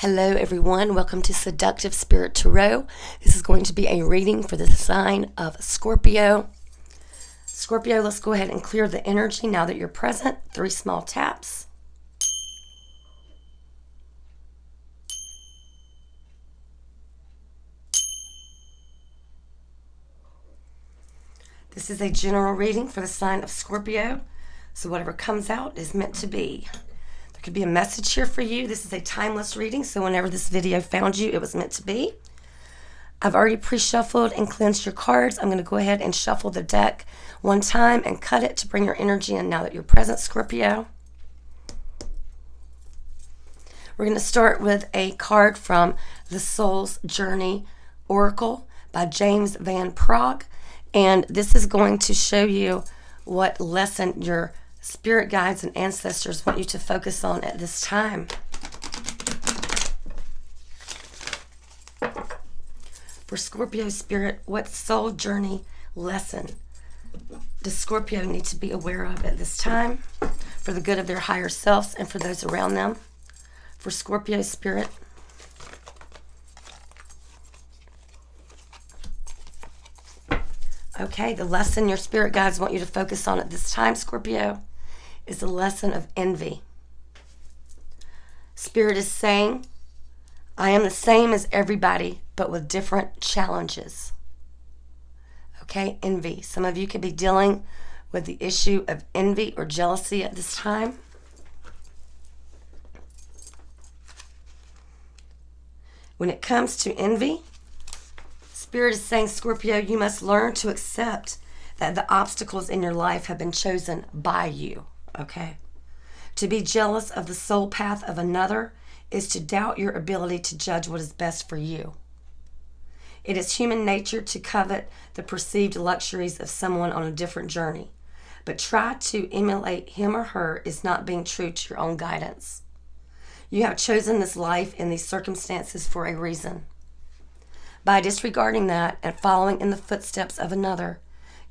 Hello everyone, welcome to Seductive Spirit Tarot. This is going to be a reading for the sign of Scorpio. Scorpio, let's go ahead and clear the energy now that you're present. 3 small taps. This is a general reading for the sign of Scorpio, so whatever comes out is meant to be. Could be a message here for you. This is a timeless reading, so whenever this video found you, it was meant to be. I've already pre-shuffled and cleansed your cards. I'm going to go ahead and shuffle the deck one time and cut it to bring your energy in now that you're present, Scorpio. We're going to start with a card from the Soul's Journey Oracle by James Van Praagh, and this is going to show you what lesson your spirit guides and ancestors want you to focus on at this time. For Scorpio spirit, what soul journey lesson does Scorpio need to be aware of at this time for the good of their higher selves and for those around them? For Scorpio spirit, okay, the lesson your spirit guides want you to focus on at this time, Scorpio, is a lesson of envy. Spirit is saying, I am the same as everybody, but with different challenges. Okay, envy. Some of you could be dealing with the issue of envy or jealousy at this time. When it comes to envy, Spirit is saying, Scorpio, you must learn to accept that the obstacles in your life have been chosen by you. Okay? To be jealous of the soul path of another is to doubt your ability to judge what is best for you. It is human nature to covet the perceived luxuries of someone on a different journey, but try to emulate him or her is not being true to your own guidance. You have chosen this life in these circumstances for a reason. By disregarding that and following in the footsteps of another,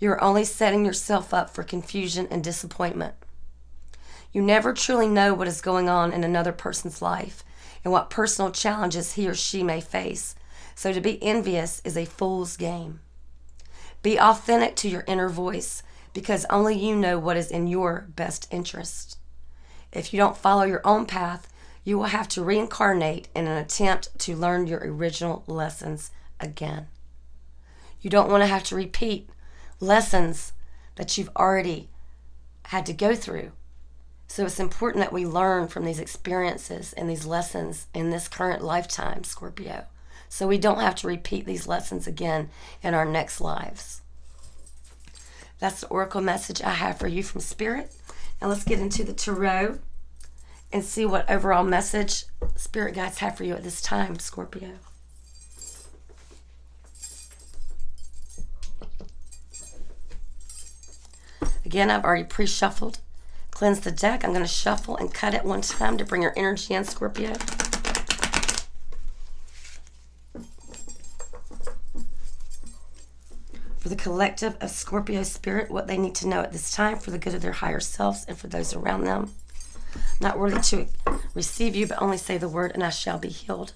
you are only setting yourself up for confusion and disappointment. You never truly know what is going on in another person's life and what personal challenges he or she may face, so to be envious is a fool's game. Be authentic to your inner voice because only you know what is in your best interest. If you don't follow your own path, you will have to reincarnate in an attempt to learn your original lessons again. You don't want to have to repeat lessons that you've already had to go through. So it's important that we learn from these experiences and these lessons in this current lifetime, Scorpio, so we don't have to repeat these lessons again in our next lives. That's the oracle message I have for you from Spirit. Now let's get into the tarot and see what overall message Spirit guides have for you at this time, Scorpio. Again, I've already pre-shuffled. Cleanse the deck. I'm going to shuffle and cut it one time to bring your energy in, Scorpio. For the collective of Scorpio spirit, what they need to know at this time for the good of their higher selves and for those around them. I'm not worthy to receive you, but only say the word and I shall be healed.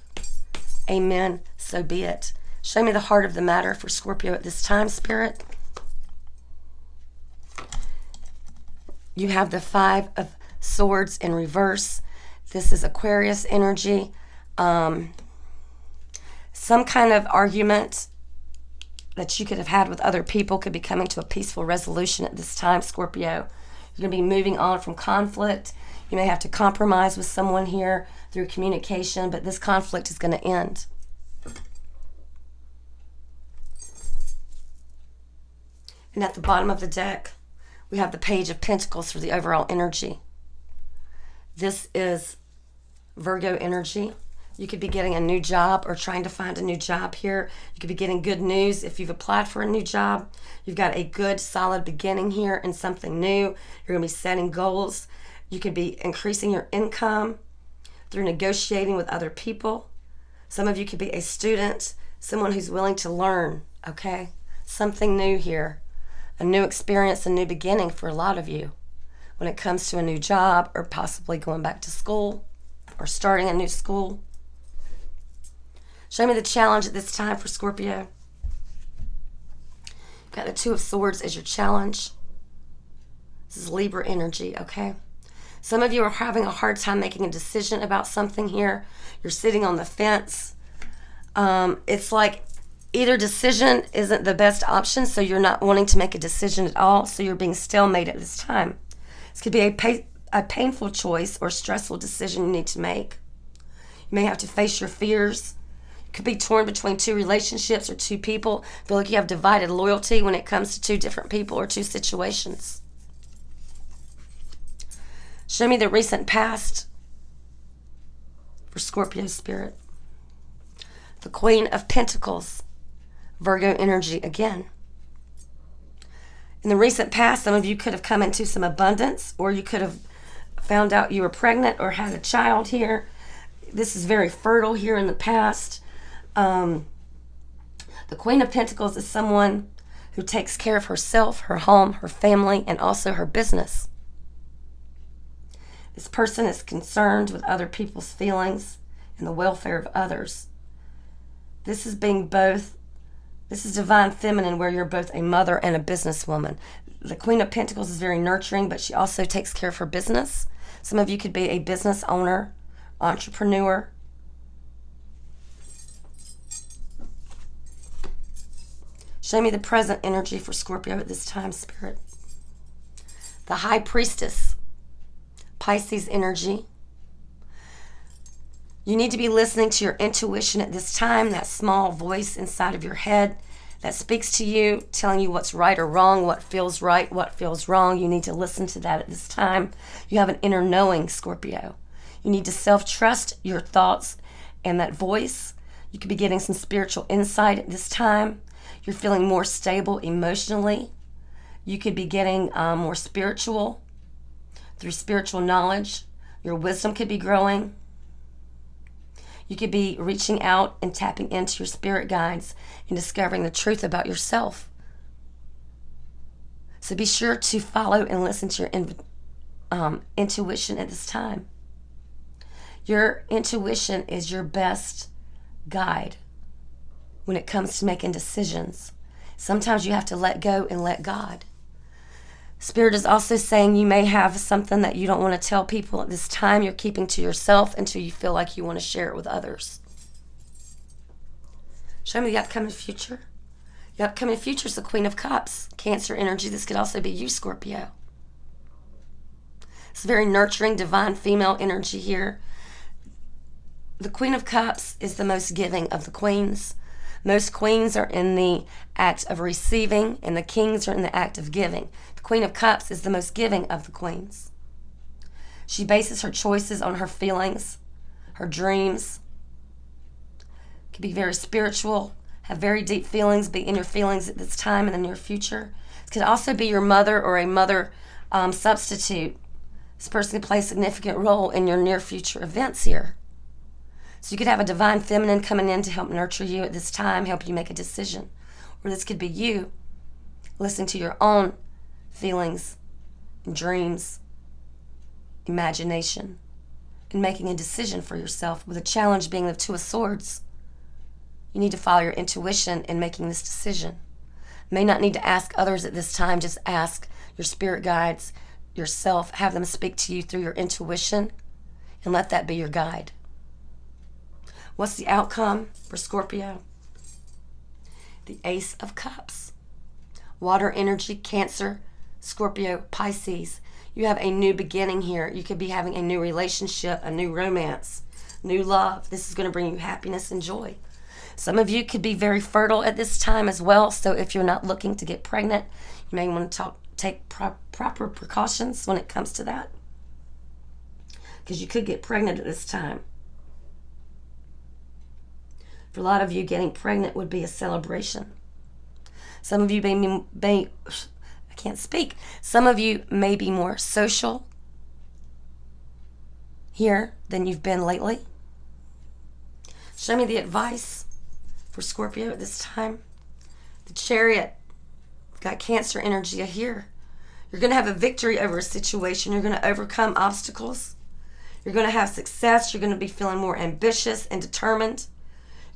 Amen. So be it. Show me the heart of the matter for Scorpio at this time, Spirit. You have the 5 of Swords in reverse. This is Aquarius energy. Some kind of argument that you could have had with other people could be coming to a peaceful resolution at this time, Scorpio. You're going to be moving on from conflict. You may have to compromise with someone here through communication, but this conflict is going to end. And at the bottom of the deck, we have the Page of Pentacles for the overall energy. This is Virgo energy. You could be getting a new job or trying to find a new job here. You could be getting good news if you've applied for a new job. You've got a good, solid beginning here in something new. You're going to be setting goals. You could be increasing your income through negotiating with other people. Some of you could be a student, someone who's willing to learn, okay? Something new here. A new experience, a new beginning for a lot of you when it comes to a new job or possibly going back to school or starting a new school. Show me the challenge at this time for Scorpio. Got the Two of Swords as your challenge. This is Libra energy, okay? Some of you are having a hard time making a decision about something here. You're sitting on the fence. It's like either decision isn't the best option, so you're not wanting to make a decision at all, so you're being stalemated at this time. This could be a painful choice or stressful decision you need to make. You may have to face your fears. You could be torn between two relationships or two people. Feel like you have divided loyalty when it comes to two different people or two situations. Show me the recent past for Scorpio spirit. The Queen of Pentacles, Virgo energy again. In the recent past, some of you could have come into some abundance, or you could have found out you were pregnant or had a child here. This is very fertile here in the past. The Queen of Pentacles is someone who takes care of herself, her home, her family, and also her business. This person is concerned with other people's feelings and the welfare of others. This is divine feminine, where you're both a mother and a businesswoman. The Queen of Pentacles is very nurturing, but she also takes care of her business. Some of you could be a business owner, entrepreneur. Show me the present energy for Scorpio at this time, Spirit. The High Priestess, Pisces energy. You need to be listening to your intuition at this time, that small voice inside of your head that speaks to you, telling you what's right or wrong, what feels right, what feels wrong. You need to listen to that at this time. You have an inner knowing, Scorpio. You need to self-trust your thoughts and that voice. You could be getting some spiritual insight at this time. You're feeling more stable emotionally. You could be getting more spiritual through spiritual knowledge. Your wisdom could be growing. You could be reaching out and tapping into your spirit guides and discovering the truth about yourself. So be sure to follow and listen to your intuition at this time. Your intuition is your best guide when it comes to making decisions. Sometimes you have to let go and let God. Spirit is also saying you may have something that you don't want to tell people at this time. You're keeping to yourself until you feel like you want to share it with others. Show me the upcoming future. The upcoming future is the Queen of Cups, Cancer energy. This could also be you, Scorpio. It's very nurturing, divine female energy here. The Queen of Cups is the most giving of the queens. Most queens are in the act of receiving, and the kings are in the act of giving. The Queen of Cups is the most giving of the queens. She bases her choices on her feelings, her dreams. Can be very spiritual, have very deep feelings, be in your feelings at this time in the near future. It could also be your mother or a mother substitute. This person can play a significant role in your near future events here. So you could have a divine feminine coming in to help nurture you at this time, help you make a decision. Or this could be you listening to your own feelings and dreams, imagination, and making a decision for yourself, with a challenge being the Two of Swords. You need to follow your intuition in making this decision. You may not need to ask others at this time, just ask your spirit guides, yourself, have them speak to you through your intuition, and let that be your guide. What's the outcome for Scorpio? The Ace of Cups. Water energy, Cancer, Scorpio, Pisces. You have a new beginning here. You could be having a new relationship, a new romance, new love. This is going to bring you happiness and joy. Some of you could be very fertile at this time as well. So if you're not looking to get pregnant, you may want to take proper precautions when it comes to that, because you could get pregnant at this time. For a lot of you, getting pregnant would be a celebration. Some of you Some of you may be more social here than you've been lately. Show me the advice for Scorpio at this time. The Chariot. Got Cancer energy here. You're going to have a victory over a situation. You're going to overcome obstacles. You're going to have success. You're going to be feeling more ambitious and determined.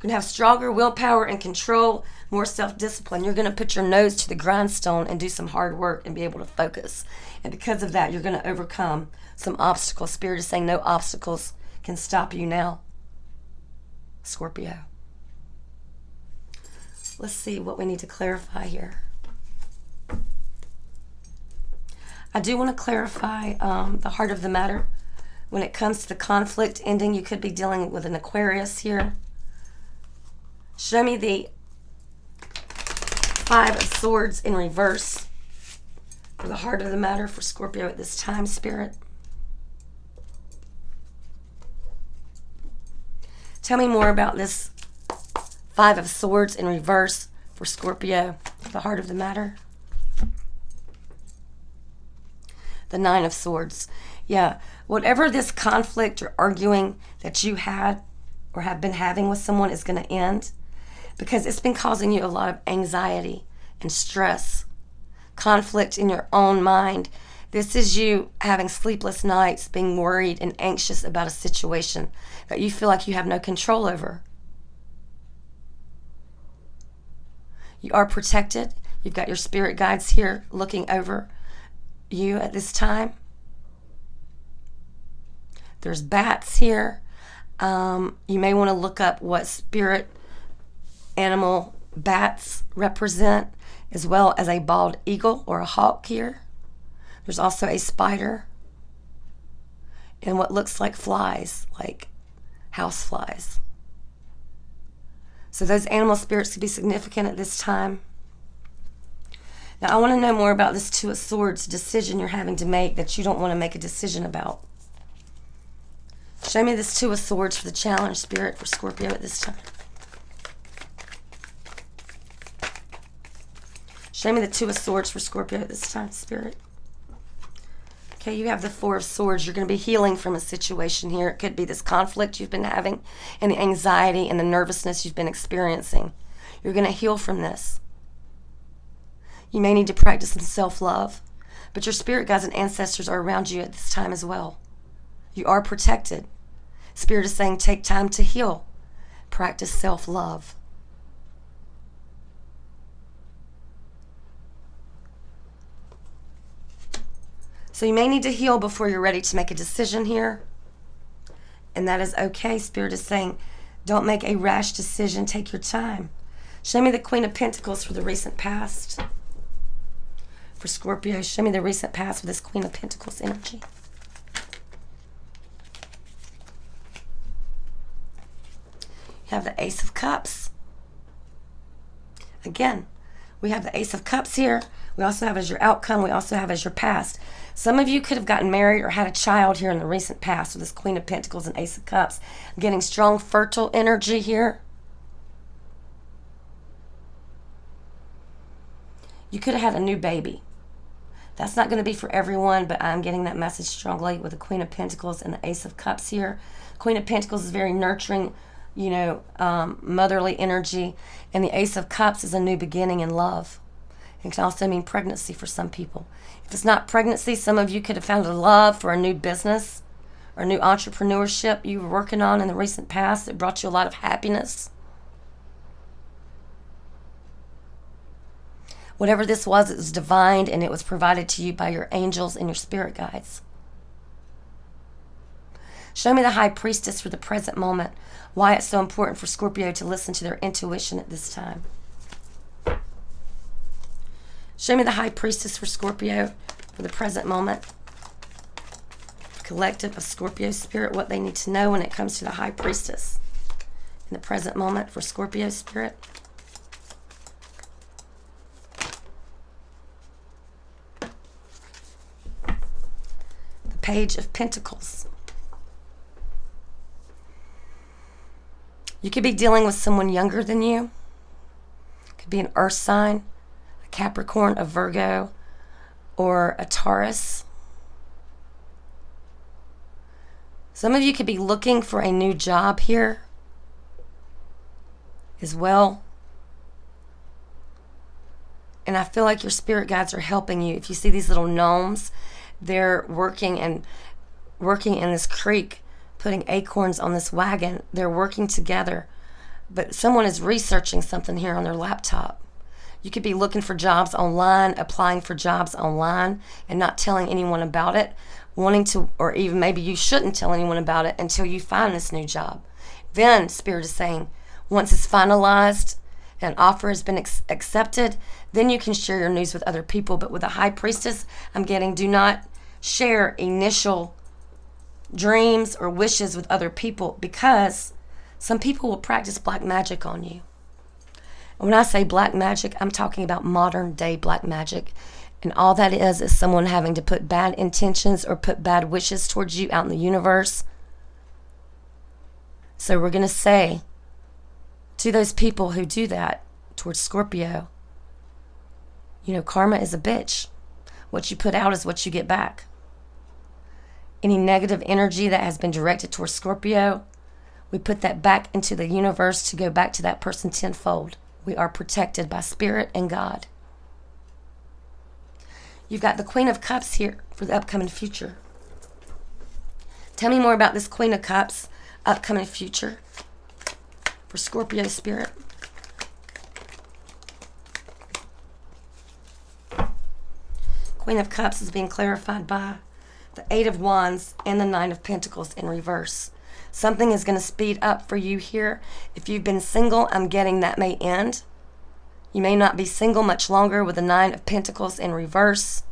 You're going to have stronger willpower and control, more self-discipline. You're going to put your nose to the grindstone and do some hard work and be able to focus. And because of that, you're going to overcome some obstacles. Spirit is saying no obstacles can stop you now, Scorpio. Let's see what we need to clarify here. I do want to clarify the heart of the matter. When it comes to the conflict ending, you could be dealing with an Aquarius here. Show me the Five of Swords in reverse for the heart of the matter for Scorpio at this time, Spirit. Tell me more about this Five of Swords in reverse for Scorpio, the heart of the matter. The Nine of Swords. Yeah, whatever this conflict or arguing that you had or have been having with someone is going to end, because it's been causing you a lot of anxiety and stress, conflict in your own mind. This is you having sleepless nights, being worried and anxious about a situation that you feel like you have no control over. You are protected. You've got your spirit guides here looking over you at this time. There's bats here. You may want to look up what spirit animal bats represent, as well as a bald eagle or a hawk here. There's also a spider and what looks like flies, like house flies. So those animal spirits could be significant at this time. Now I want to know more about this Two of Swords decision you're having to make that you don't want to make a decision about. Show me this Two of Swords for the challenge, Spirit, for Scorpio at this time. Show me the Two of Swords for Scorpio at this time, Spirit. Okay, you have the Four of Swords. You're going to be healing from a situation here. It could be this conflict you've been having and the anxiety and the nervousness you've been experiencing. You're going to heal from this. You may need to practice some self-love, but your spirit guides and ancestors are around you at this time as well. You are protected. Spirit is saying take time to heal. Practice self-love. So you may need to heal before you're ready to make a decision here. And that is okay. Spirit is saying don't make a rash decision. Take your time. Show me the Queen of Pentacles for the recent past. For Scorpio, show me the recent past with this Queen of Pentacles energy. You have the Ace of Cups. Again, we have the Ace of Cups here. We also have as your outcome. We also have as your past. Some of you could have gotten married or had a child here in the recent past with this Queen of Pentacles and Ace of Cups. I'm getting strong, fertile energy here. You could have had a new baby. That's not going to be for everyone, but I'm getting that message strongly with the Queen of Pentacles and the Ace of Cups here. Queen of Pentacles is very nurturing, motherly energy. And the Ace of Cups is a new beginning in love. It can also mean pregnancy for some people. If it's not pregnancy, some of you could have found a love for a new business or new entrepreneurship you were working on in the recent past that brought you a lot of happiness. Whatever this was, it was divine and it was provided to you by your angels and your spirit guides. Show me the High Priestess for the present moment. Why it's so important for Scorpio to listen to their intuition at this time. Show me the High Priestess for Scorpio for the present moment. Collective of Scorpio Spirit, what they need to know when it comes to the High Priestess in the present moment for Scorpio Spirit. The Page of Pentacles. You could be dealing with someone younger than you. Could be an earth sign, a Capricorn, a Virgo, or a Taurus. Some of you could be looking for a new job here as well. And I feel like your spirit guides are helping you. If you see these little gnomes, they're working in this creek, putting acorns on this wagon. They're working together But someone is researching something here on their laptop. You could be looking for jobs online, applying for jobs online, and not telling anyone about it, wanting to, or even maybe you shouldn't tell anyone about it until you find this new job. Then, Spirit is saying, once it's finalized, an offer has been accepted, then you can share your news with other people. But with the High Priestess, I'm getting, do not share initial dreams or wishes with other people, because some people will practice black magic on you. And when I say black magic, I'm talking about modern day black magic. And all that is someone having to put bad intentions or put bad wishes towards you out in the universe. So we're going to say to those people who do that towards Scorpio, you know, karma is a bitch. What you put out is what you get back. Any negative energy that has been directed towards Scorpio, we put that back into the universe to go back to that person tenfold. We are protected by Spirit and God. You've got the Queen of Cups here for the upcoming future. Tell me more about this Queen of Cups upcoming future for Scorpio Spirit. Queen of Cups is being clarified by the Eight of Wands and the Nine of Pentacles in reverse. Something is going to speed up for you here. If you've been single, I'm getting that may end. You may not be single much longer with the Nine of Pentacles in reverse.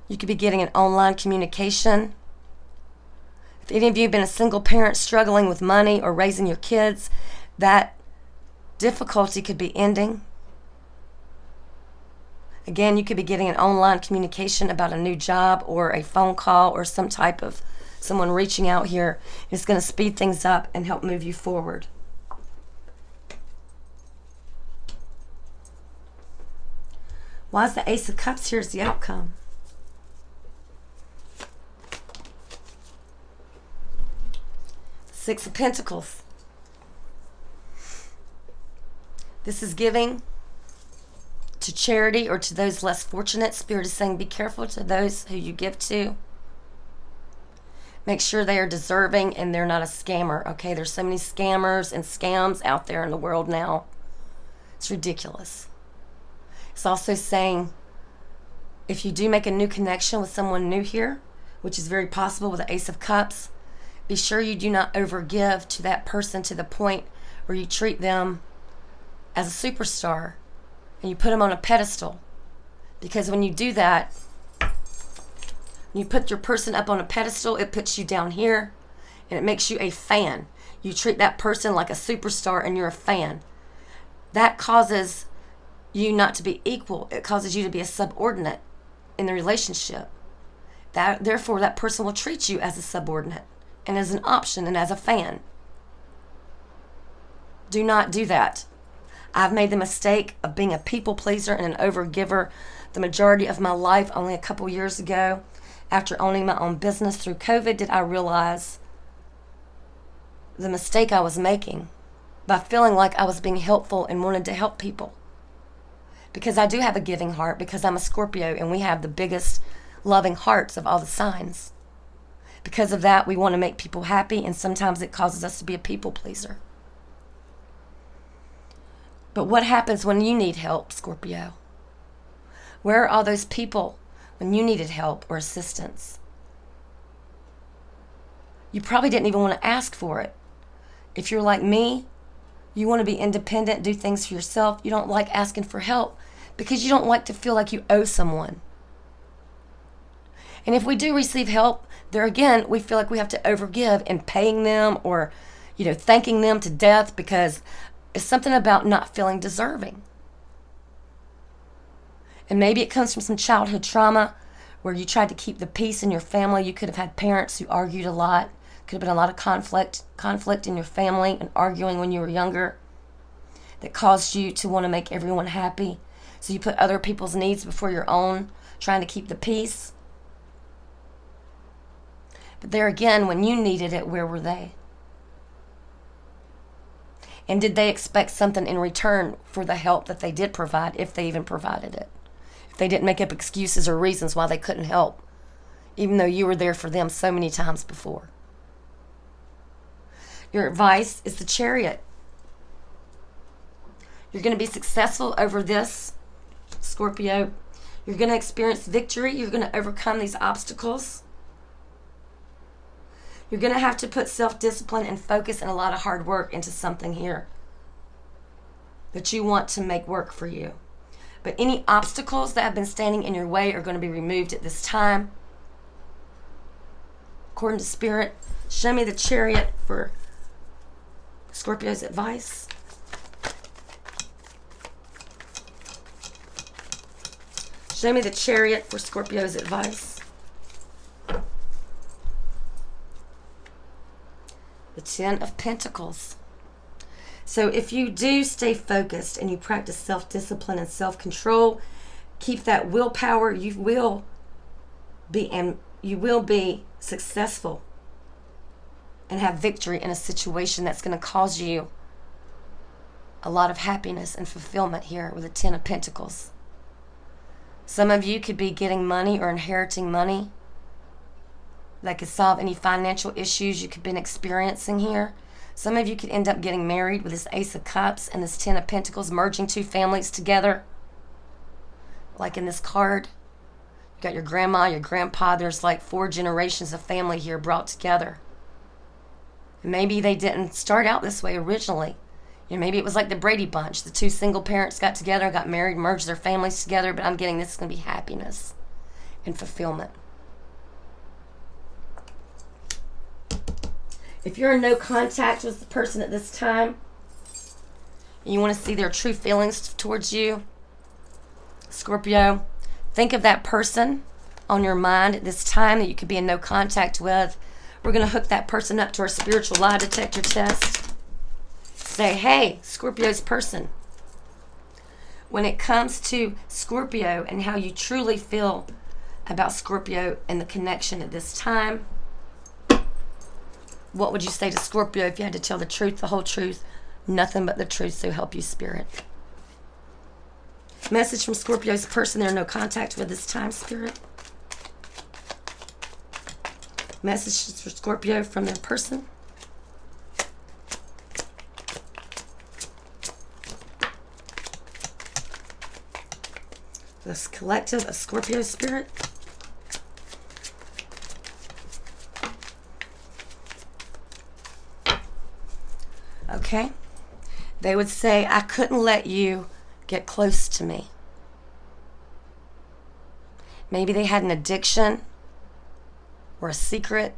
You could be getting an online communication. If any of you have been a single parent struggling with money or raising your kids, that difficulty could be ending. Again, you could be getting an online communication about a new job or a phone call or some type of someone reaching out here. It's going to speed things up and help move you forward. Why is the Ace of Cups here as the outcome? Six of Pentacles. This is giving to charity or to those less fortunate. Spirit is saying be careful to those who you give to. Make sure they are deserving and they're not a scammer, okay? There's so many scammers and scams out there in the world now. It's ridiculous. It's also saying if you do make a new connection with someone new here, which is very possible with the Ace of Cups, be sure you do not overgive to that person to the point where you treat them as a superstar and you put them on a pedestal. Because when you do that, you put your person up on a pedestal, it puts you down here and it makes you a fan. You treat that person like a superstar and you're a fan. That causes you not to be equal. It causes you to be a subordinate in the relationship. Therefore, that person will treat you as a subordinate and as an option and as a fan. Do not do that. I've made the mistake of being a people pleaser and an overgiver the majority of my life. Only a couple years ago, after owning my own business through COVID, did I realize the mistake I was making by feeling like I was being helpful and wanted to help people. Because I do have a giving heart, because I'm a Scorpio and we have the biggest loving hearts of all the signs. Because of that, we want to make people happy, and sometimes it causes us to be a people pleaser. But what happens when you need help, Scorpio? Where are all those people when you needed help or assistance? You probably didn't even want to ask for it. If you're like me, you want to be independent, do things for yourself. You don't like asking for help because you don't like to feel like you owe someone. And if we do receive help, there again, we feel like we have to overgive in paying them or, thanking them to death, because it's something about not feeling deserving. And maybe it comes from some childhood trauma where you tried to keep the peace in your family. You could have had parents who argued a lot. Could have been a lot of conflict in your family and arguing when you were younger that caused you to want to make everyone happy. So you put other people's needs before your own, trying to keep the peace. But there again, when you needed it, where were they? And did they expect something in return for the help that they did provide, if they even provided it? If they didn't make up excuses or reasons why they couldn't help, even though you were there for them so many times before. Your advice is the Chariot. You're going to be successful over this, Scorpio. You're going to experience victory. You're going to overcome these obstacles. You're going to have to put self-discipline and focus and a lot of hard work into something here that you want to make work for you. But any obstacles that have been standing in your way are going to be removed at this time. According to Spirit, show me the Chariot for Scorpio's advice. Show me the Chariot for Scorpio's advice. The Ten of Pentacles. So if you do stay focused and you practice self-discipline and self-control, keep that willpower, you will be successful and have victory in a situation that's going to cause you a lot of happiness and fulfillment here with the Ten of Pentacles. Some of you could be getting money or inheriting money that could solve any financial issues you could have been experiencing here. Some of you could end up getting married with this Ace of Cups and this Ten of Pentacles, merging two families together. Like in this card, you got your grandma, your grandpa. There's like 4 generations of family here brought together. And maybe they didn't start out this way originally. You know, maybe it was like the Brady Bunch. The 2 single parents got together, got married, merged their families together. But I'm getting this is going to be happiness and fulfillment. If you're in no contact with the person at this time, and you want to see their true feelings towards you, Scorpio, think of that person on your mind at this time that you could be in no contact with. We're going to hook that person up to our spiritual lie detector test. Say, hey, Scorpio's person. When it comes to Scorpio and how you truly feel about Scorpio and the connection at this time, what would you say to Scorpio if you had to tell the truth, the whole truth, nothing but the truth, so help you, Spirit? Message from Scorpio's person they're in no contact with this time, Spirit. Message for Scorpio from their person. This collective of Scorpio Spirit. Okay. They would say, I couldn't let you get close to me. Maybe they had an addiction or a secret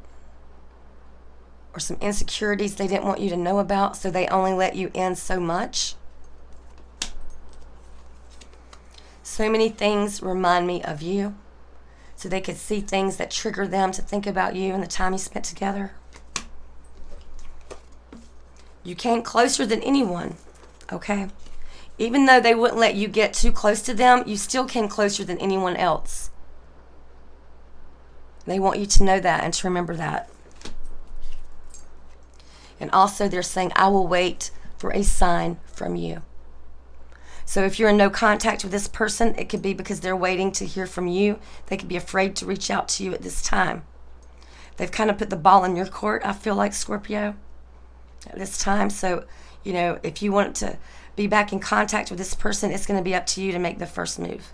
or some insecurities they didn't want you to know about, so they only let you in so much. So many things remind me of you, so they could see things that trigger them to think about you and the time you spent together. You came closer than anyone, okay? Even though they wouldn't let you get too close to them, you still came closer than anyone else. They want you to know that and to remember that. And also they're saying, I will wait for a sign from you. So if you're in no contact with this person, it could be because they're waiting to hear from you. They could be afraid to reach out to you at this time. They've kind of put the ball in your court, I feel like, Scorpio, at this time. So, you know, if you want to be back in contact with this person, it's going to be up to you to make the first move.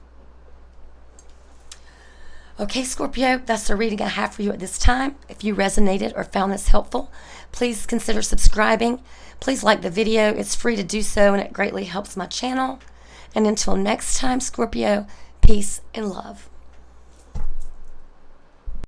Okay, Scorpio, that's the reading I have for you at this time. If you resonated or found this helpful, please consider subscribing. Please like the video. It's free to do so, and it greatly helps my channel. And until next time, Scorpio, peace and love.